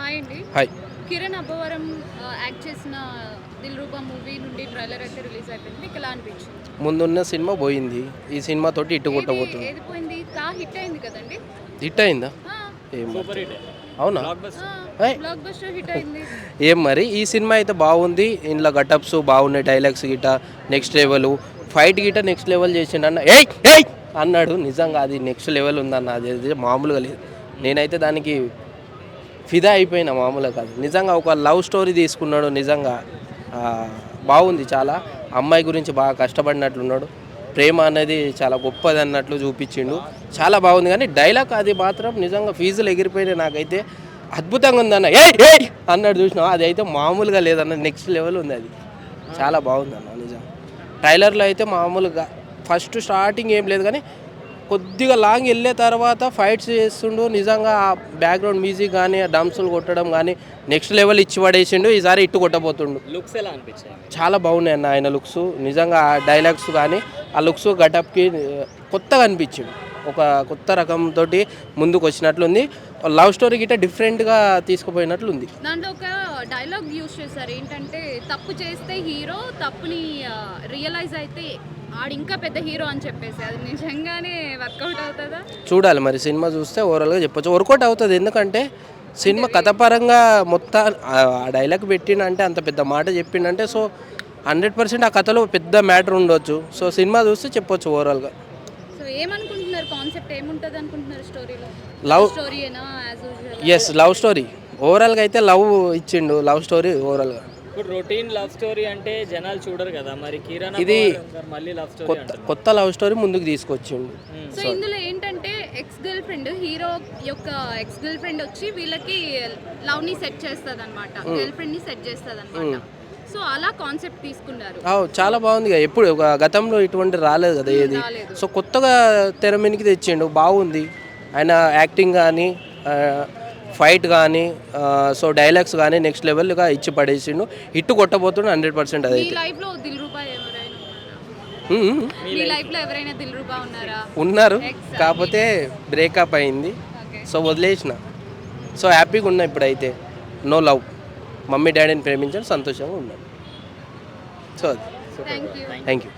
Hi అండి. Hi. Kiran Abbavaram act చేసిన 'Dilruba' movie నుండి ట్రైలర్ అయితే రిలీజ్ అయిపోయింది. మీకు ఎలా అనిపించింది? ముందున్న సినిమా పోయింది. ఈ సినిమాతోటి ఇట్టు ఏది కొట్టబోతుంది. ఏది పోయింది? హిట్ అయింది కదండి. హిట్ అయిందా? ఆ, ఏం సూపర్ హిట్ అవునా? ఏయ్! బ్లాక్ బస్టర్ హిట్ అయింది. ఏం మరి ఈ సినిమా అయితే బాగుంది. ఇందులో గటప్స్ బాగున్నాయి, డైలాగ్స్ గిట నెక్స్ట్ లెవెల్, ఫైట్ గిట నెక్స్ట్ లెవెల్ చేసిండు అన్న. ఏయ్ ఏయ్ అన్నాడు. నిజంగా అది నెక్స్ట్ లెవెల్ ఉందన్న. అది మామూలుగా లేదు. నేనైతే దానికి ఫిదా అయిపోయినా, మామూలుగా కాదు. నిజంగా ఒక లవ్ స్టోరీ తీసుకున్నాడు. నిజంగా బాగుంది చాలా. అమ్మాయి గురించి బాగా కష్టపడినట్లున్నాడు. ప్రేమ అనేది చాలా గొప్పది అన్నట్లు చూపించిండు. చాలా బాగుంది. కానీ డైలాగ్ అది మాత్రం నిజంగా ఫీజులు ఎగిరిపోయినాయి. నాకైతే అద్భుతంగా ఉందన్న. ఏయ్ ఏయ్ అన్నాడు చూసినా, అది అయితే మామూలుగా లేదన్న. నెక్స్ట్ లెవెల్ ఉంది. అది చాలా బాగుందన్న నిజంగా. ట్రైలర్లో అయితే మామూలుగా ఫస్ట్ స్టార్టింగ్ ఏం లేదు, కానీ కొద్దిగా లాంగ్ వెళ్ళే తర్వాత ఫైట్స్ చేస్తుండు. నిజంగా ఆ బ్యాక్గ్రౌండ్ మ్యూజిక్ కానీ, ఆ డంప్స్లు కొట్టడం కానీ నెక్స్ట్ లెవెల్ ఇచ్చి పడేసిండు. ఈసారి ఇట్టు కొట్టబోతుండు. లుక్స్ ఎలా అనిపించాయి? చాలా బాగున్నాయి అన్న ఆయన లుక్స్. నిజంగా ఆ డైలాగ్స్ కానీ ఆ లుక్స్ గటప్కి కొత్తగా అనిపించింది. ఒక కొత్త రకంతో ముందుకు వచ్చినట్లుంది. లవ్ స్టోరీ గిట్ట డిఫరెంట్గా తీసుకుపోయినట్లుంది. దాంట్లో ఒక డైలాగ్ యూజ్ చేశారు. ఏంటంటే తప్పు చేస్తే హీరో, తప్పుని రియలైజ్ అయితే ఆడు ఇంకా పెద్ద హీరో అని చెప్పేసి. అది నిజంగానే వర్కౌట్ అవుతుందా? చూడాలి మరి సినిమా చూస్తే ఓవరాల్గా చెప్పొచ్చు వర్కౌట్ అవుతుంది. ఎందుకంటే సినిమా కథపరంగా మొత్తం ఆ డైలాగ్ పెట్టిండంటే, అంత పెద్ద మాట చెప్పిండంటే, సో 100% ఆ కథలో పెద్ద మ్యాటర్ ఉండొచ్చు. సో సినిమా చూస్తే చెప్పొచ్చు ఓవరాల్గా. సో ఏమనుకుంటున్నారు? కాన్సెప్ట్ ఏముంటుంది అనుకుంటున్నారు స్టోరీలో? లవ్ స్టోరీనా as usual? Yes, love story. ఓవరాల్గా అయితే లవ్ ఇచ్చిండు. లవ్ స్టోరీ ఓవరాల్గా. ఇప్పుడు రొటీన్ లవ్ స్టోరీ అంటే జనాలు చూడరు కదా, మరి కిరణ్ ఇది మళ్ళీ లవ్ స్టోరీ కొత్త లవ్ స్టోరీ ముందుకు తీసుకొచ్చిండు. సో ఇందులో ఏంటంటే ఎక్స్ గర్ల్ ఫ్రెండ్, హీరో యొక్క ఎక్స్ గర్ల్ ఫ్రెండ్ వచ్చి వీళ్ళకి లవ్ ని సెట్ చేస్తుంది అనమాట. గర్ల్ ఫ్రెండ్ ని సెట్ చేస్తుంది అనమాట. సో అలా కాన్సెప్ట్ తీసుకున్నారు. చాలా బాగుంది. ఎప్పుడు గతంలో ఇటువంటి రాలేదు కదా ఏది. సో కొత్తగా తెర మీదకి తెచ్చిండు. బాగుంది. ఆయన యాక్టింగ్ కానీ, ఫైట్ కానీ, సో డైలాగ్స్ కానీ నెక్స్ట్ లెవెల్గా ఇచ్చి పడేసిండు. హిట్ కొట్టబోతుండు 100%. అది మీ లైఫ్ లో దిల్‌రూబా ఎవరైనా ఉన్నారా? మీ లైఫ్ లో ఎవరైనా దిల్‌రూబా ఉన్నారా? ఉన్నారు, కాకపోతే బ్రేకప్ అయింది. సో వదిలేసిన. సో హ్యాపీగా ఉన్నా ఇప్పుడైతే. No love. మమ్మీ డాడీని ప్రేమించడం సంతోషంగా ఉన్నాను. సో అది. Thank you. Thank you.